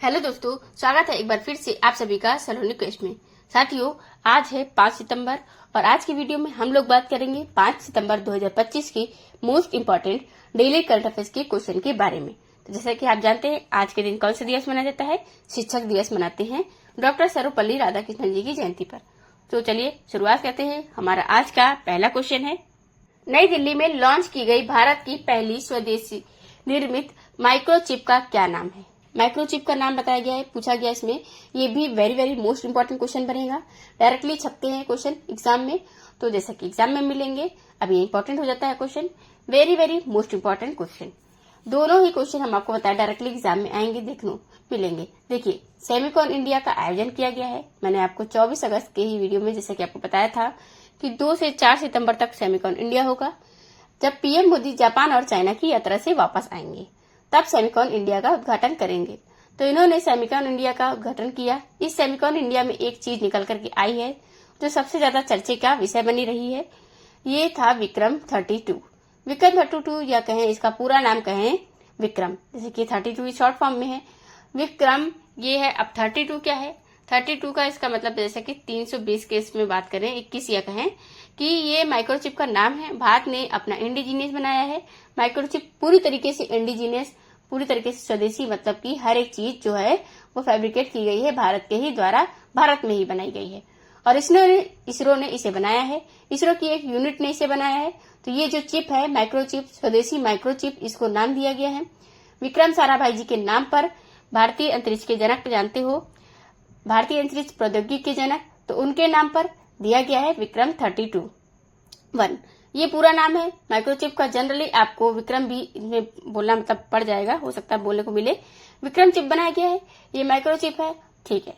Hello दोस्तों, स्वागत है एक बार फिर से आप सभी का सलोनी क्वेस्ट में। साथियों, आज है 5 सितंबर और आज की वीडियो में हम लोग बात करेंगे 5 सितंबर 2025 की most important daily current affairs के क्वेश्चन के बारे में। तो जैसा कि आप जानते हैं, आज के दिन कौन सा दिवस मनाया जाता है? शिक्षक दिवस मनाते हैं डॉक्टर सर्वपल्ली राधाकृष्णन जी की जयंती पर। तो चलिए शुरुआत करते हैं। हमारा आज का पहला क्वेश्चन है, नई दिल्ली में लॉन्च की गई भारत की पहली स्वदेशी निर्मित माइक्रोचिप का क्या नाम है? माइक्रोचिप का नाम बताया गया है, पूछा गया इसमें। ये भी वेरी मोस्ट इंपॉर्टेंट क्वेश्चन बनेगा। डायरेक्टली छपते हैं क्वेश्चन एग्जाम में, तो जैसा कि एग्जाम में मिलेंगे, अब ये इंपॉर्टेंट हो जाता है question. Very most important question. दोनों ही क्वेश्चन हम आपको बताया डायरेक्टली एग्जाम में आएंगे, देखो मिलेंगे। देखिए, सेमिकॉन इंडिया का आयोजन किया गया है। मैंने आपको 24 अगस्त के ही वीडियो में जैसा कि आपको बताया था कि 2 से 4 सितंबर तक सेमिकॉन इंडिया होगा, जब पीएम मोदी जापान और चाइना की यात्रा से वापस आएंगे, तब सेमिकॉन इंडिया का उद्घाटन करेंगे। तो इन्होंने सेमिकॉन इंडिया का उद्घाटन किया। इस सेमिकॉन इंडिया में एक चीज निकल करके आई है जो सबसे ज्यादा चर्चे का विषय बनी रही है। ये था विक्रम 32। विक्रम 32 या कहें, इसका पूरा नाम कहें विक्रम, जैसे कि 32 शॉर्ट फॉर्म में है विक्रम, ये है। अब 32 क्या है? 32 का इसका मतलब जैसे कि 320 के इसमें बात करें, 21 या कहें कि ये माइक्रोचिप का नाम है। भारत ने अपना इंडिजीनियस बनाया है माइक्रोचिप, पूरी तरीके से इंडिजीनियस, पूरी तरीके से स्वदेशी, मतलब कि हर एक चीज जो है वो फैब्रिकेट की गई है भारत के ही द्वारा, भारत में ही बनाई गई है। और इसरो ने इसे बनाया है। इसरो की एक यूनिट ने इसे बनाया है। तो ये जो चिप है माइक्रोचिप, स्वदेशी माइक्रोचिप, इसको नाम दिया गया है विक्रम साराभाई जी के नाम पर। भारतीय अंतरिक्ष के जनक जानते हो, भारतीय अंतरिक्ष प्रौद्योगिकी के जनक, तो उनके नाम पर दिया गया है विक्रम 32-1। ये पूरा नाम है माइक्रोचिप का। जनरली आपको विक्रम भी इनमें बोलना मतलब पड़ जाएगा, हो सकता है बोलने को मिले। विक्रम चिप बनाया गया है, ये माइक्रोचिप है, ठीक है।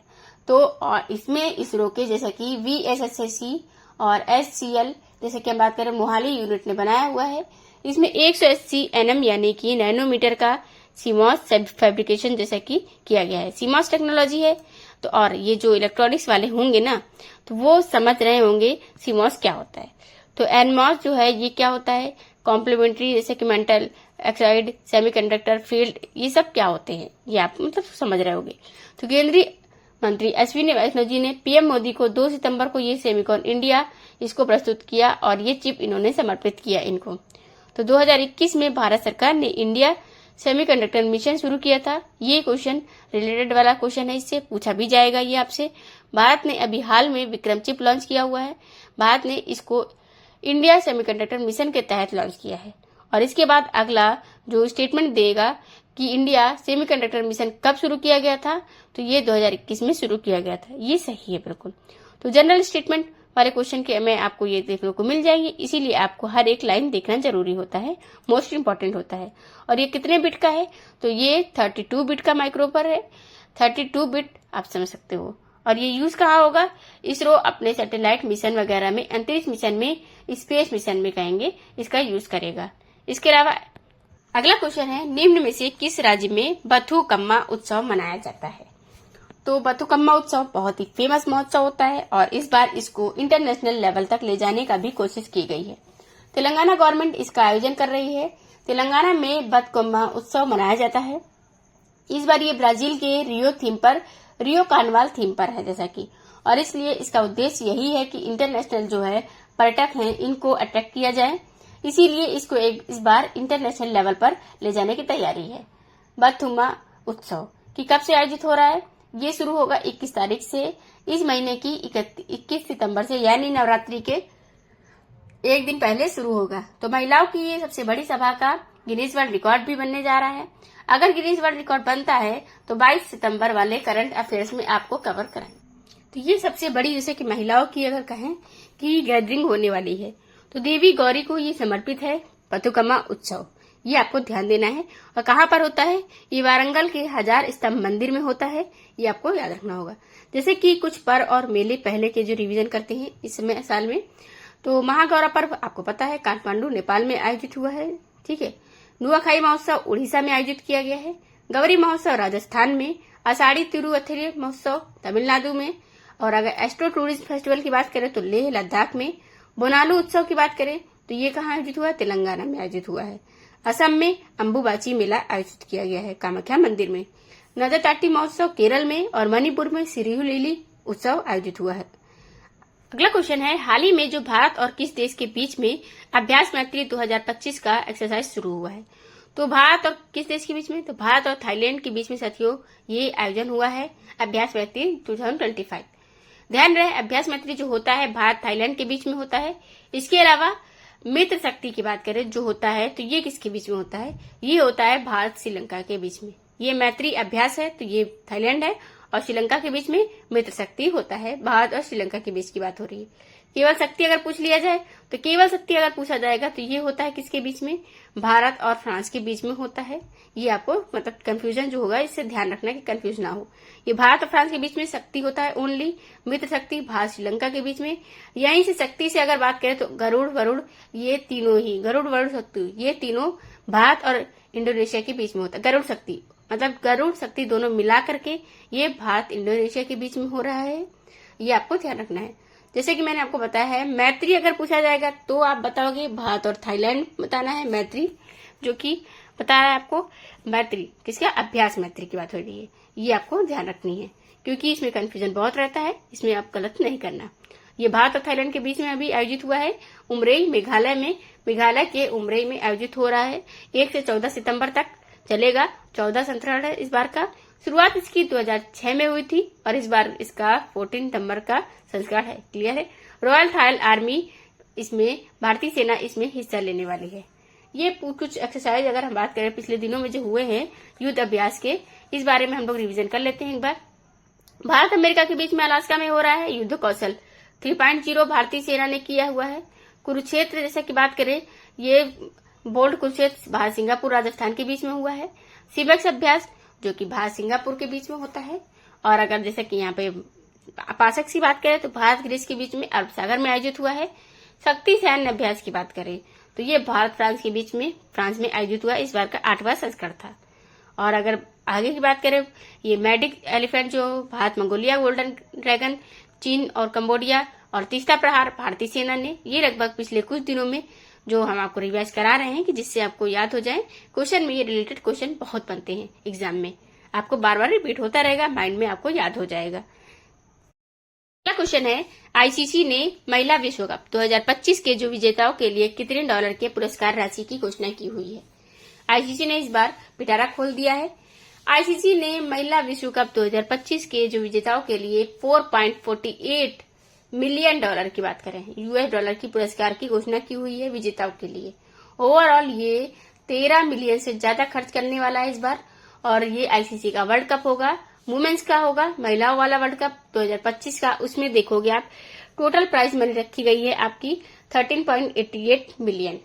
तो और इसमें इसरो के जैसा कि VSSC और SCL, जैसे कि हम बात करें मोहाली यूनिट ने बनाया हुआ है। इसमें 180 nm यानी कि नैनोमीटर का सीमॉस फैब्रिकेशन जैसा कि किया गया है। सीमॉस टेक्नोलॉजी है। तो और ये जो इलेक्ट्रॉनिक्स वाले होंगे ना, तो वो समझ रहे होंगे सीमॉस क्या होता है। तो एनमॉस जो है ये क्या होता है? कॉम्प्लीमेंट्री, जैसे कि मेंटल ऑक्साइड, सेमीकंडक्टर फील्ड, ये सब क्या होते हैं ये आप मतलब समझ रहे होंगे। तो केंद्रीय मंत्री अश्विनी वैष्णव जी ने पीएम मोदी को 2 सितंबर को ये सेमिकॉन इंडिया इसको प्रस्तुत किया और ये चिप इन्होंने समर्पित किया इनको। तो 2021 में भारत सरकार ने इंडिया सेमीकंडक्टर मिशन शुरू किया था। ये क्वेश्चन रिलेटेड वाला क्वेश्चन है, इससे पूछा भी जाएगा ये आपसे। भारत ने अभी हाल में विक्रम चिप लॉन्च किया हुआ है। भारत ने इसको इंडिया सेमीकंडक्टर मिशन के तहत लॉन्च किया है। और इसके बाद अगला जो स्टेटमेंट देगा कि इंडिया सेमीकंडक्टर मिशन कब शुरू किया गया था, तो ये 2021 में शुरू किया गया था। ये सही है बिल्कुल। तो जनरल स्टेटमेंट वाले क्वेश्चन के में आपको ये देखने को मिल जाएंगे, इसीलिए आपको हर एक लाइन देखना जरूरी होता है, मोस्ट इंपॉर्टेंट होता है। और ये कितने बिट का है? तो ये 32 बिट का माइक्रो पर है। 32 बिट आप समझ सकते हो। और ये यूज कहाँ होगा? इसरो अपने सैटेलाइट मिशन वगैरह में, अंतरिक्ष मिशन में, स्पेस मिशन में कहेंगे इसका यूज करेगा। इसके अलावा अगला क्वेश्चन है, निम्न में से किस राज्य में बथुकम्मा उत्सव मनाया जाता है? तो बथुकम्मा उत्सव बहुत ही फेमस महोत्सव होता है और इस बार इसको इंटरनेशनल लेवल तक ले जाने का भी कोशिश की गई है। तेलंगाना गवर्नमेंट इसका आयोजन कर रही है। तेलंगाना में बथुकम्मा उत्सव मनाया जाता है। इस बार ये ब्राजील के रियो कार्निवाल थीम पर है जैसा कि, और इसलिए इसका उद्देश्य यही है कि इंटरनेशनल जो है पर्यटक हैं इनको अट्रैक्ट किया जाए, इसीलिए इसको इस बार इंटरनेशनल लेवल पर ले जाने की तैयारी है। बथुकम्मा उत्सव की कब से आयोजित हो रहा है? ये शुरू होगा 21 तारीख से, इस महीने की 21 सितंबर से, यानी नवरात्रि के एक दिन पहले शुरू होगा। तो महिलाओं की ये सबसे बड़ी सभा का गिनीज वर्ल्ड रिकॉर्ड भी बनने जा रहा है। अगर गिनीज वर्ल्ड रिकॉर्ड बनता है तो 22 सितंबर वाले करंट अफेयर्स में आपको कवर कराएंगे। तो ये सबसे बड़ी, जैसे कि महिलाओं की अगर कहें कि गैदरिंग होने वाली है, तो देवी गौरी को ये समर्पित है बथुकम्मा उत्सव। ये आपको ध्यान देना है। और कहाँ पर होता है? ये वारंगल के 1000 स्तंभ मंदिर में होता है। ये आपको याद रखना होगा। जैसे कि कुछ पर्व और मेले पहले के जो रिवीजन करते हैं इस समय साल में, तो महागौरा पर्व आपको पता है काठमांडू नेपाल में आयोजित हुआ है, ठीक है। नुआखाई महोत्सव उड़ीसा में आयोजित किया गया है। गौरी महोत्सव राजस्थान में, आषाढ़ी तिरुअथेरी महोत्सव तमिलनाडु में, और अगर एस्ट्रो टूरिज्म फेस्टिवल की बात करें तो लेह लद्दाख में। बोनालू उत्सव की बात करें तो ये कहाँ आयोजित हुआ है? तेलंगाना में आयोजित हुआ है। असम में अम्बुबाची मेला आयोजित किया गया है कामाख्या मंदिर में। नजरताट्टी महोत्सव केरल में और मणिपुर में सिरिहुलिली उत्सव आयोजित हुआ है। अगला क्वेश्चन है, हाल ही में जो भारत और किस देश के बीच में अभ्यास मैत्री 2025 का एक्सरसाइज शुरू हुआ है? तो भारत और किस देश के बीच में? तो भारत और थाईलैंड के बीच में साथियों ये आयोजन हुआ है अभ्यास मैत्री 2025। ध्यान रहे, अभ्यास मैत्री जो होता है भारत थाईलैंड के बीच में होता है। इसके अलावा मित्र शक्ति की बात करें जो होता है तो ये किसके बीच में होता है? ये होता है भारत श्रीलंका के बीच में। ये मैत्री अभ्यास है तो ये थाईलैंड है और श्रीलंका के बीच में मित्र शक्ति होता है। भारत और श्रीलंका के बीच की बात हो रही है। केवल शक्ति अगर पूछ लिया जाए तो केवल शक्ति अगर पूछा जाएगा तो ये होता है किसके बीच में? भारत और फ्रांस के बीच में होता है। ये आपको मतलब कंफ्यूजन जो होगा इससे ध्यान रखना कि कंफ्यूज ना हो। ये भारत और फ्रांस के बीच में शक्ति होता है ओनली। मित्र शक्ति भारत श्रीलंका के बीच में। यहीं से शक्ति से अगर बात करें तो गरुड़ वरुड़ ये तीनों ही, गरुड़ वरुड़ शक्ति ये तीनों भारत और इंडोनेशिया के बीच में होता है। गरुड़ शक्ति मतलब गरुड़ शक्ति दोनों मिला करके ये भारत इंडोनेशिया के बीच में हो रहा है। ये आपको ध्यान रखना है। जैसे कि मैंने आपको बताया है मैत्री अगर पूछा जाएगा तो आप बताओगे भारत और थाईलैंड बताना है मैत्री, जो कि बता रहा है आपको मैत्री किसका? अभ्यास मैत्री की बात हो रही है। ये आपको ध्यान रखनी है क्योंकि इसमें कंफ्यूजन बहुत रहता है, इसमें आप गलत नहीं करना। ये भारत और थाईलैंड के बीच में अभी आयोजित हुआ है उमरेई मेघालय में। मेघालय के उमरेई में आयोजित हो रहा है। 1 से 14 सितंबर तक चलेगा। 14 संस्करण है इस बार का। शुरुआत इसकी 2006 में हुई थी और इस बार इसका 14 नंबर का संस्करण है। क्लियर है? रॉयल थाई आर्मी इसमें भारतीय सेना इसमें हिस्सा लेने वाली है। ये कुछ एक्सरसाइज अगर हम बात करें पिछले दिनों में जो हुए हैं युद्ध अभ्यास के, इस बारे में हम लोग रिवीजन कर लेते हैं एक बार। भारत अमेरिका के बीच में अलास्का में हो रहा है युद्ध कौशल 3.0 भारतीय सेना ने किया हुआ है। कुरुक्षेत्र जैसे की बात करें ये बोल्ड कुरुक्षेत्र भारत सिंगापुर राजस्थान के बीच में हुआ है। सिबेक्स अभ्यास जो कि भारत सिंगापुर के बीच में होता है। और अगर जैसे कि यहाँ पे पासक की बात करें तो भारत ग्रीस के बीच में अरब सागर में आयोजित हुआ है। शक्ति सैन्य अभ्यास की बात करें तो ये भारत फ्रांस के बीच में फ्रांस में आयोजित हुआ। इस बार का 8वां संस्करण था। और अगर आगे की बात करें ये मैजिक एलिफेंट जो भारत मंगोलिया गोल्डन ड्रैगन चीन और कंबोडिया और तीसरा प्रहार भारतीय सेना ने, ये लगभग पिछले कुछ दिनों में जो हम आपको रिवाइज करा रहे हैं कि जिससे आपको याद हो जाए। क्वेश्चन में ये रिलेटेड क्वेश्चन बहुत बनते हैं एग्जाम में, आपको बार बार रिपीट होता रहेगा, माइंड में आपको याद हो जाएगा। अगला क्वेश्चन है आईसीसी ने महिला विश्व कप 2025 के जो विजेताओं के लिए कितने डॉलर के पुरस्कार राशि की घोषणा की हुई है? आईसीसी ने इस बार पिटारा खोल दिया है। आईसीसी ने महिला विश्व कप 2025 के जो विजेताओं के लिए 4.48 मिलियन डॉलर की बात करें यूएस डॉलर की पुरस्कार की घोषणा की हुई है विजेताओं के लिए। ओवरऑल ये 13 मिलियन से ज्यादा खर्च करने वाला है इस बार। और ये आईसीसी का वर्ल्ड कप होगा, वुमेन्स का होगा, महिलाओं वाला वर्ल्ड कप 2025 का। उसमें देखोगे आप टोटल प्राइज मनी रखी गई है आपकी 13.88 मिलियन,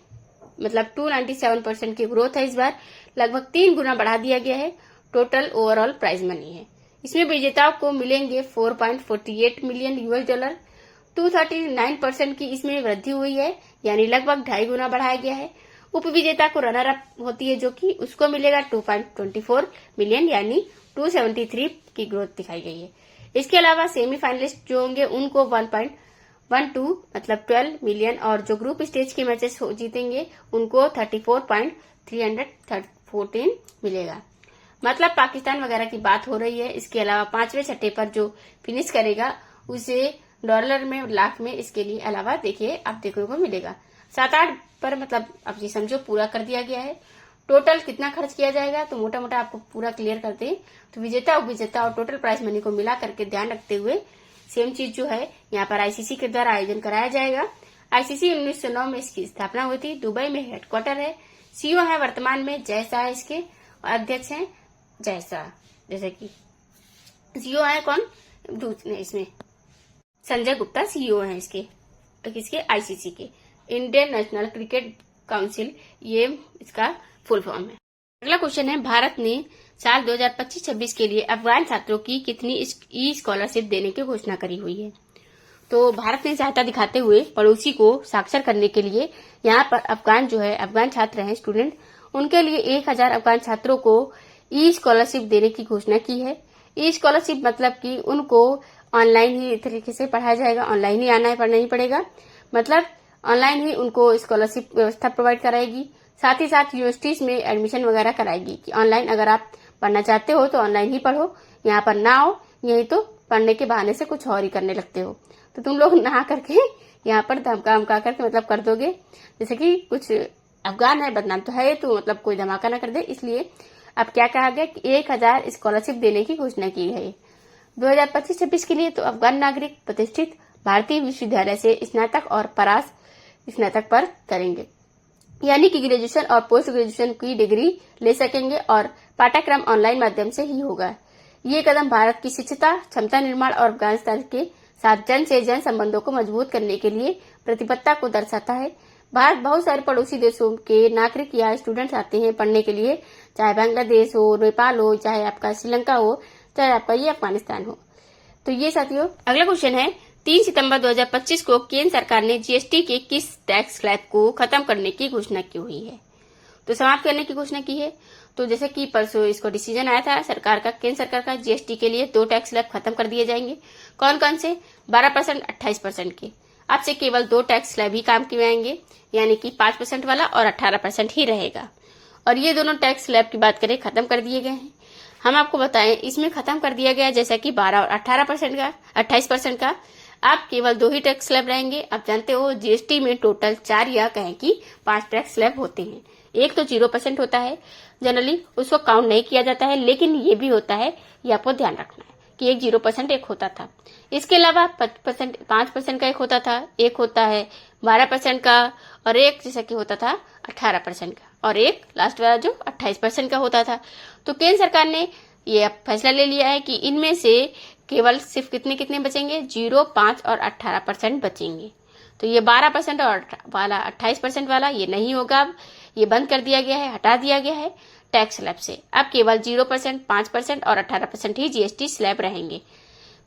मतलब 297% की ग्रोथ है इस बार। लगभग 3 गुना बढ़ा दिया गया है टोटल ओवरऑल प्राइज मनी है। इसमें विजेताओं को मिलेंगे 4.48 मिलियन यूएस डॉलर। 239% की इसमें वृद्धि हुई है, यानी लगभग 2.5 गुना बढ़ाया गया है। उप विजेता को रनर अप होती है जो कि उसको मिलेगा 2.24 मिलियन, यानी 273 की ग्रोथ दिखाई गई है। इसके अलावा सेमीफाइनलिस्ट जो होंगे उनको 1.12 मतलब 12 मिलियन और जो ग्रुप स्टेज के मैचेस जीतेंगे उनको 34.314 मिलेगा। मतलब पाकिस्तान वगैरह की बात हो रही है। इसके अलावा 5वें छठे पर जो फिनिश करेगा उसे डॉलर में लाख में इसके लिए अलावा देखिए आप देखने को मिलेगा। 7-8 पर मतलब आप ये समझो पूरा कर दिया गया है। टोटल कितना खर्च किया जाएगा तो मोटा मोटा आपको पूरा क्लियर करते हैं। तो विजेता उपविजेता और टोटल प्राइज मनी को मिला करके ध्यान रखते हुए सेम चीज जो है यहाँ पर आईसीसी के द्वारा आयोजन कराया जाएगा। आईसीसी 1909 में इसकी स्थापना हुई थी। दुबई में हेडक्वार्टर है। सीईओ है वर्तमान में जय शाह इसके और अध्यक्ष है जय शाह। जैसे कि सीईओ है कौन इसमें संजय गुप्ता सीईओ है इसके आईसीसी के, इंडियन नेशनल क्रिकेट काउंसिल ये इसका फुल फॉर्म है। अगला क्वेश्चन है भारत ने साल 2025-26 के लिए अफगान छात्रों की कितनी ई स्कॉलरशिप देने की घोषणा करी हुई है? तो भारत ने सहायता दिखाते हुए पड़ोसी को साक्षर करने के लिए यहाँ पर अफगान छात्र हैं स्टूडेंट, उनके लिए 1000 अफगान छात्रों को ई स्कॉलरशिप देने की घोषणा की है। ई स्कॉलरशिप मतलब कि उनको ऑनलाइन ही तरीके से पढ़ाया जाएगा, ऑनलाइन ही आना पढ़ना ही पड़ेगा, मतलब ऑनलाइन ही उनको स्कॉलरशिप व्यवस्था प्रोवाइड कराएगी। साथ ही साथ यूनिवर्सिटीज में एडमिशन वगैरह कराएगी कि ऑनलाइन अगर आप पढ़ना चाहते हो तो ऑनलाइन ही पढ़ो, यहाँ पर ना आओ, यही तो पढ़ने के बहाने से कुछ और ही करने लगते हो। तो तुम लोग नहा करके यहाँ पर धमका धमका करके मतलब कर दोगे, जैसे कि कुछ अफगान है, बदनाम तो है तो मतलब कोई धमाका ना कर दे। इसलिए अब क्या कहा गया कि 1000 स्कॉलरशिप देने की घोषणा की है 2025-26 के लिए। तो अफगान नागरिक प्रतिष्ठित भारतीय विश्वविद्यालय से स्नातक और परास स्नातक पर करेंगे, यानी कि ग्रेजुएशन और पोस्ट ग्रेजुएशन की डिग्री ले सकेंगे और पाठ्यक्रम ऑनलाइन माध्यम से ही होगा। ये कदम भारत की शिक्षता क्षमता निर्माण और अफगानिस्तान के साथ जन से जन संबंधों को मजबूत करने के लिए प्रतिबद्धता को दर्शाता है। भारत बहुत सारे पड़ोसी देशों के नागरिक या स्टूडेंट्स आते हैं पढ़ने के लिए, चाहे बांग्लादेश हो, नेपाल हो, चाहे आपका श्रीलंका हो, चाहे आपका ये अफगानिस्तान हो। तो ये साथियों अगला क्वेश्चन है, 3 सितंबर 2025 को केंद्र सरकार ने जीएसटी के किस टैक्स स्लैब को खत्म करने की घोषणा की हुई है? तो समाप्त करने की घोषणा की है। तो जैसे कि परसों इसको डिसीजन आया था सरकार का, केंद्र सरकार का, जीएसटी के लिए 2 टैक्स स्लैब खत्म कर दिए जाएंगे। कौन कौन से? 12%, 28% के। अब से केवल 2 टैक्स स्लैब ही काम किए आएंगे, यानी कि 5% वाला और 18% ही रहेगा। और ये दोनों टैक्स स्लैब की बात करें खत्म कर दिए गए हैं। हम आपको बताएं इसमें खत्म कर दिया गया जैसा कि 12 और 18% का, 28% का। अब केवल 2 ही टैक्स स्लैब रहेंगे। आप जानते हो जीएसटी में टोटल 4 या कहें कि 5 टैक्स स्लैब होते हैं। एक तो 0% होता है, जनरली उसको काउंट नहीं किया जाता है, लेकिन ये भी होता है, ये आपको ध्यान रखना है कि एक 0% एक होता था। इसके अलावा 5% का एक होता था, एक होता है 12% का, और एक जैसा कि होता था 18% का, और एक लास्ट वाला जो 28% का होता था। तो केंद्र सरकार ने ये फैसला ले लिया है कि इनमें से केवल सिर्फ कितने बचेंगे? 0, 5 और 18% बचेंगे। तो ये 12% और वाला 28% वाला ये नहीं होगा, अब ये बंद कर दिया गया है, हटा दिया गया है टैक्स स्लैब से। अब केवल 0%, 5% और 18% ही जीएसटी स्लैब रहेंगे।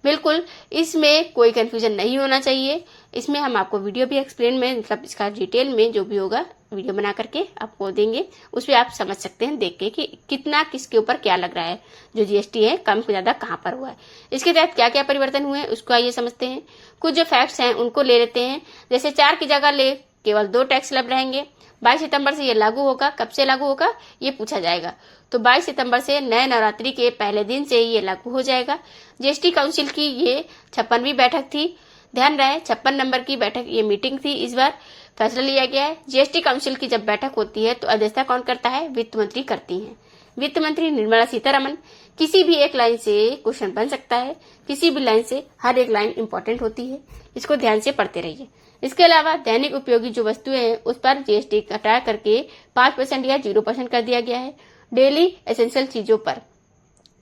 बिल्कुल इसमें कोई कंफ्यूजन नहीं होना चाहिए। इसमें हम आपको वीडियो भी एक्सप्लेन में मतलब इसका डिटेल में जो भी होगा वीडियो बना करके आपको देंगे, उसमें आप समझ सकते हैं देख के कि कितना किसके ऊपर क्या लग रहा है, जो जीएसटी है कम ज्यादा कहाँ पर हुआ है, इसके तहत क्या क्या परिवर्तन हुए हैं उसको आइए समझते हैं। कुछ जो फैक्ट्स हैं उनको ले लेते हैं। जैसे 4 की जगह ले केवल 2 टैक्स स्लैब रहेंगे। 22 सितंबर से ये लागू होगा। कब से लागू होगा ये पूछा जाएगा। तो 22 सितंबर से नए नवरात्रि के पहले दिन से ये लागू हो जाएगा। जीएसटी काउंसिल की ये 56वीं बैठक थी। ध्यान रहे 56 नंबर की बैठक ये मीटिंग थी। इस बार फैसला लिया गया है। जीएसटी काउंसिल की जब बैठक होती है तो अध्यक्षता कौन करता है? वित्त मंत्री करती हैं। वित्त मंत्री निर्मला सीतारमन। किसी भी एक लाइन से क्वेश्चन बन सकता है, किसी भी लाइन से, हर एक लाइन इंपॉर्टेंट होती है, इसको ध्यान से पढ़ते रहिए। इसके अलावा दैनिक उपयोगी जो वस्तुएं हैं उस पर जीएसटी घटा करके 5% या 0% कर दिया गया है। डेली एसेंशियल चीजों पर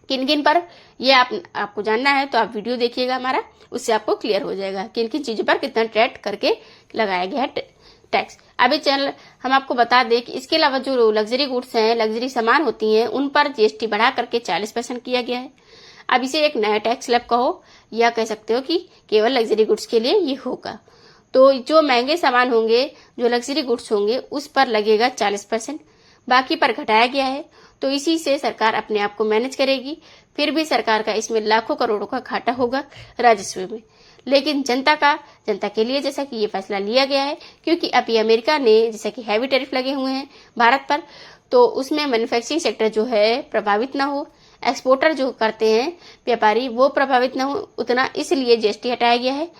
किन किन पर ये आपको जानना है तो आप वीडियो देखिएगा हमारा, उससे आपको क्लियर हो जाएगा किन किन चीजों पर कितना ट्रेड करके लगाया गया है टैक्स। अभी चैनल हम आपको बता दें कि इसके अलावा जो लग्जरी गुड्स हैं, लग्जरी सामान होती हैं, उन पर जीएसटी बढ़ा करके 40% किया गया है। अब इसे एक नया टैक्स स्लैब कहो या कह सकते हो कि केवल लग्जरी गुड्स के लिए ये होगा। तो जो महंगे सामान होंगे, जो लग्जरी गुड्स होंगे, उस पर लगेगा 40%, बाकी पर घटाया गया है। तो इसी से सरकार अपने आप को मैनेज करेगी। फिर भी सरकार का इसमें लाखों करोड़ों का घाटा होगा राजस्व में, लेकिन जनता के लिए जैसा कि ये फैसला लिया गया है, क्योंकि अभी अमेरिका ने जैसा कि हैवी टैरिफ लगे हुए हैं भारत पर, तो उसमें मैन्युफैक्चरिंग सेक्टर जो है प्रभावित ना हो, एक्सपोर्टर जो करते हैं व्यापारी वो प्रभावित ना हो उतना, इसलिए जीएसटी हटाया गया है,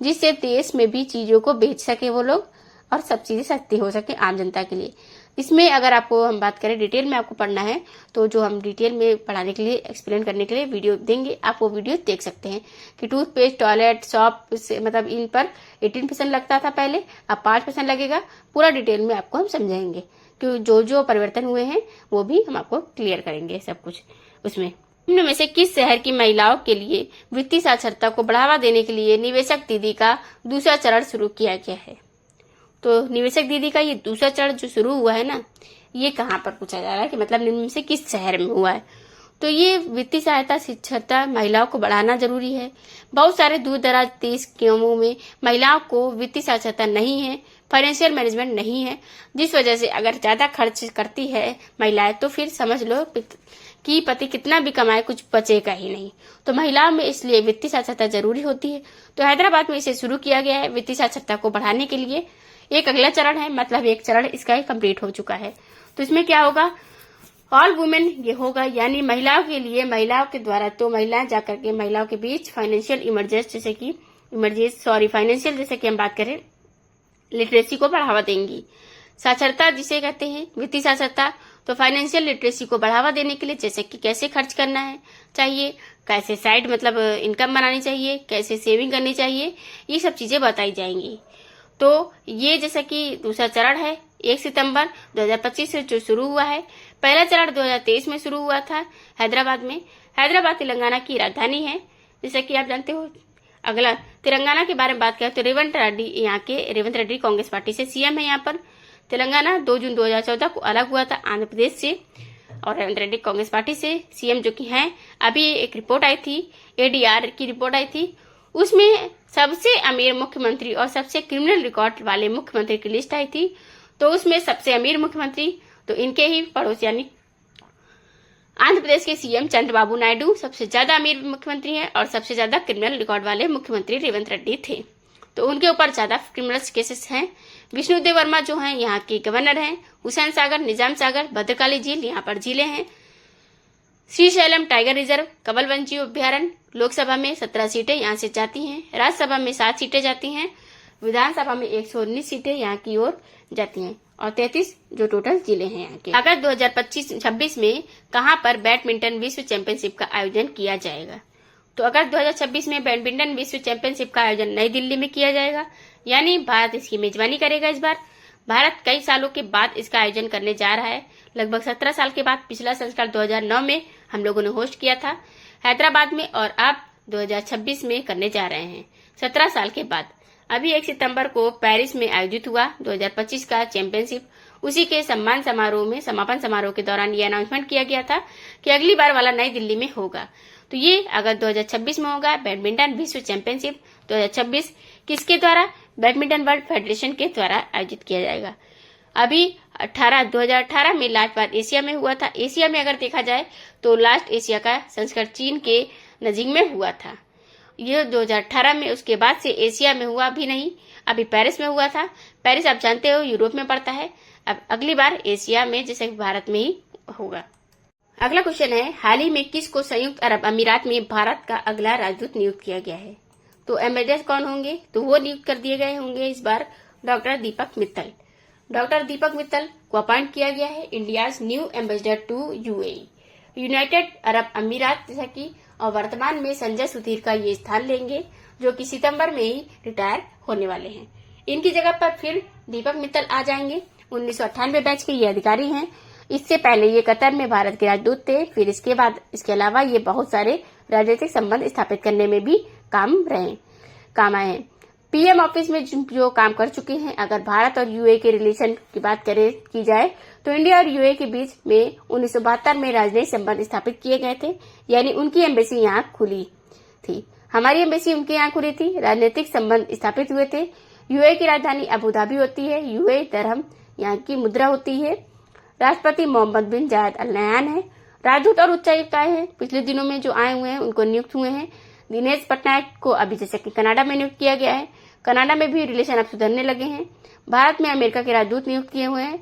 जिससे देश में भी चीजों को बेच सके वो लोग और सब चीजें सस्ती हो सके आम जनता के लिए। इसमें अगर आपको हम बात करें डिटेल में आपको पढ़ना है तो जो हम डिटेल में पढ़ाने के लिए एक्सप्लेन करने के लिए वीडियो देंगे, आप वो वीडियो देख सकते हैं कि टूथपेस्ट, टॉयलेट, सॉप मतलब इन पर 18% लगता था पहले, अब 5% लगेगा। पूरा डिटेल में आपको हम समझाएंगे कि जो जो परिवर्तन हुए हैं वो भी हम आपको क्लियर करेंगे सब कुछ। उसमें इनमें से किस शहर की महिलाओं के लिए वित्तीय साक्षरता को बढ़ावा देने के लिए निवेशक दीदी का दूसरा चरण शुरू किया गया है? तो निवेशक दीदी का ये दूसरा चरण जो शुरू हुआ है ना, ये कहाँ पर पूछा जा रहा है कि मतलब इनमें से किस शहर में हुआ है? तो ये वित्तीय सहायता साक्षरता महिलाओं को बढ़ाना जरूरी है। बहुत सारे दूर दराज देश गांवों में महिलाओं को वित्तीय साक्षरता नहीं है, फाइनेंशियल मैनेजमेंट नहीं है, जिस वजह से अगर ज्यादा खर्च करती है महिलाएं तो फिर समझ लो कि पति कितना भी कमाए कुछ बचेगा ही नहीं। तो महिलाओं में इसलिए वित्तीय साक्षरता जरूरी होती है। तो हैदराबाद में इसे शुरू किया गया है वित्तीय साक्षरता को बढ़ाने के लिए। एक अगला चरण है, मतलब एक चरण इसका ही कंप्लीट हो चुका है। तो इसमें क्या होगा, ऑल वुमेन ये होगा, यानी महिलाओं के लिए, महिलाओं के द्वारा, तो महिलाएं जाकर के महिलाओं के बीच फाइनेंशियल जैसे कि हम बात करें लिटरेसी को बढ़ावा देंगी। साक्षरता जिसे कहते हैं वित्तीय साक्षरता, तो फाइनेंशियल लिटरेसी को बढ़ावा देने के लिए जैसे कि कैसे खर्च करना है चाहिए, कैसे साइड इनकम बनानी चाहिए, कैसे सेविंग करनी चाहिए, ये सब चीजें बताई जाएंगी। तो ये जैसा कि दूसरा चरण है 1 सितंबर 2025 से जो शुरू हुआ है। पहला चरण 2023 में शुरू हुआ था हैदराबाद में। हैदराबाद तेलंगाना की राजधानी है, जैसा कि आप जानते हो। अगला तेलंगाना के बारे में बात करें तो रेवंत रेड्डी कांग्रेस पार्टी से सीएम है यहाँ पर। तेलंगाना 2 जून 2014 को अलग हुआ था आंध्र प्रदेश से, और रेवंत रेड्डी कांग्रेस पार्टी से सीएम जो कि हैं। अभी एक रिपोर्ट आई थी, ADR की रिपोर्ट आई थी, उसमें सबसे अमीर मुख्यमंत्री और सबसे क्रिमिनल रिकॉर्ड वाले मुख्यमंत्री की लिस्ट आई थी। तो उसमें सबसे अमीर मुख्यमंत्री तो इनके ही पड़ोस यानी आंध्र प्रदेश के सीएम चंद्रबाबू नायडू सबसे ज्यादा अमीर मुख्यमंत्री हैं, और सबसे ज्यादा क्रिमिनल रिकॉर्ड वाले मुख्यमंत्री रेवंत रेड्डी थे। तो उनके ऊपर ज्यादा क्रिमिनल केसेस हैं। विष्णुदेव वर्मा जो हैं यहाँ के गवर्नर हैं। हुसैन सागर, निजाम सागर, भद्रकाली झील यहाँ पर झीलें हैं। श्रीशैलम टाइगर रिजर्व, कमल वन्यजीव अभ्यारण्य, लोकसभा में 17 सीटें यहाँ से जाती हैं, राज्यसभा में 7 सीटें जाती हैं, विधानसभा में 119 सीटें यहाँ की ओर जाती हैं, और 33 जो टोटल जिले हैं यहाँ के। अगस्त 2025-26 में कहाँ पर बैडमिंटन विश्व चैंपियनशिप का आयोजन किया जाएगा? तो अगस्त 2026 में बैडमिंटन विश्व चैंपियनशिप का आयोजन नई दिल्ली में किया जाएगा, यानी भारत इसकी मेजबानी करेगा इस बार। भारत कई सालों के बाद इसका आयोजन करने जा रहा है, लगभग 17 साल के बाद। पिछला संस्करण 2009 में हम लोगों ने होस्ट किया था हैदराबाद में, और अब 2026 में करने जा रहे हैं 17 साल के बाद। अभी 1 सितंबर को पेरिस में आयोजित हुआ 2025 का चैंपियनशिप। उसी के समापन समारोह के दौरान ये अनाउंसमेंट किया गया था कि अगली बार वाला नई दिल्ली में होगा। तो ये अगस्त 2026 में होगा बैडमिंटन विश्व चैंपियनशिप 2026। किसके द्वारा? बैडमिंटन वर्ल्ड फेडरेशन के द्वारा आयोजित किया जाएगा। अभी 2018 में लास्ट बार एशिया में हुआ था। एशिया में अगर देखा जाए तो लास्ट एशिया का संस्करण चीन के नजीक में हुआ था, ये 2018 में। उसके बाद से एशिया में हुआ भी नहीं, अभी पेरिस में हुआ था। पेरिस आप जानते हो यूरोप में पड़ता है। अब अगली बार एशिया में जैसे भारत में ही होगा। अगला क्वेश्चन है, हाल ही में किसको संयुक्त अरब अमीरात में भारत का अगला राजदूत नियुक्त किया गया है? तो एम्बेसडर कौन होंगे? तो वो नियुक्त कर दिए गए होंगे इस बार डॉक्टर दीपक मित्तल। डॉक्टर दीपक मित्तल को अपॉइंट किया गया है India's new ambassador to UAE, United Arab Emirates, जैसा कि, और वर्तमान में संजय सुधीर का ये स्थान लेंगे, जो कि सितंबर में ही रिटायर होने वाले हैं। इनकी जगह पर फिर दीपक मित्तल आ जाएंगे। 1998 बैच के ये अधिकारी हैं। इससे पहले ये कतर में भारत के राजदूत थे। फिर इसके बाद इसके अलावा ये बहुत सारे राजनीतिक संबंध स्थापित करने में भी काम आए हैं। PM ऑफिस में जो काम कर चुके हैं। अगर भारत और UAE के रिलेशन की बात की जाए तो इंडिया और UAE के बीच में 1972 में राजनयिक संबंध स्थापित किए गए थे, यानी उनकी एम्बेसी यहाँ खुली थी, हमारी एम्बेसी उनके यहाँ खुली थी। राजनीतिक संबंध स्थापित हुए थे। UAE की राजधानी अबू धाबी होती है। UAE दरहम यहाँ की मुद्रा होती है। राष्ट्रपति मोहम्मद बिन जायद अल नहयान है। राजदूत और उच्चायुक्त आए हैं पिछले दिनों में, जो आए हुए हैं उनको नियुक्त हुए हैं। दिनेश पटनायक को अभी जैसे कि कनाडा में नियुक्त किया गया है। कनाडा में भी रिलेशन अब सुधरने लगे हैं। भारत में अमेरिका के राजदूत नियुक्त किए हुए हैं।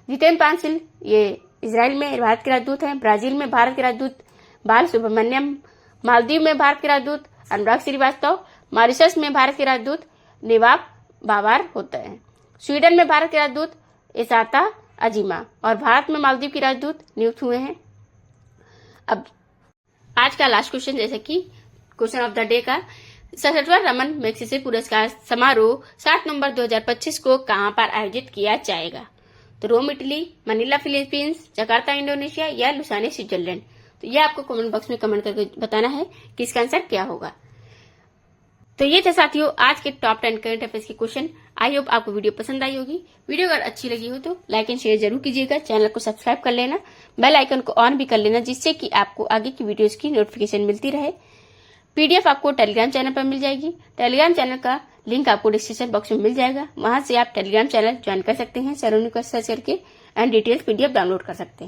जितेंद्र पांसिल ये इजराइल में भारत के राजदूत हैं। ब्राजील में भारत के राजदूत बाल सुब्रमण्यम, मालदीव में भारत के राजदूत अनुराग श्रीवास्तव, मॉरिशस में भारत के राजदूत नेवाब बावार होता है। स्वीडन में भारत के राजदूत एसाता अजीमा, और भारत में मालदीव के राजदूत नियुक्त हुए हैं। अब आज का लास्ट क्वेश्चन, जैसे कि क्वेश्चन ऑफ द डे का, 67वां रमन मैग्सेसे पुरस्कार समारोह 7 नवंबर 2025 को कहां पर आयोजित किया जाएगा? तो Rome Italy, Manila Philippines, Jakarta Indonesia या लुसाने स्विट्जरलैंड। तो ये आपको कमेंट बॉक्स में कमेंट करके बताना है कि इसका आंसर क्या होगा। तो ये थे साथियों आज के टॉप 10 करंट अफेयर्स के क्वेश्चन। आई होप आपको वीडियो पसंद आई होगी। वीडियो अगर अच्छी लगी हो तो लाइक एंड शेयर जरूर कीजिएगा। चैनल को सब्सक्राइब कर लेना, बेल आइकन को ऑन भी कर लेना, जिससे कि आपको आगे की वीडियोस की नोटिफिकेशन मिलती रहे। PDF आपको टेलीग्राम चैनल पर मिल जाएगी। टेलीग्राम चैनल का लिंक आपको डिस्क्रिप्शन बॉक्स में मिल जाएगा। वहां से आप टेलीग्राम चैनल ज्वाइन कर सकते हैं, सलोनी को सर्च करके, एंड डिटेल्स PDF डाउनलोड कर सकते हैं।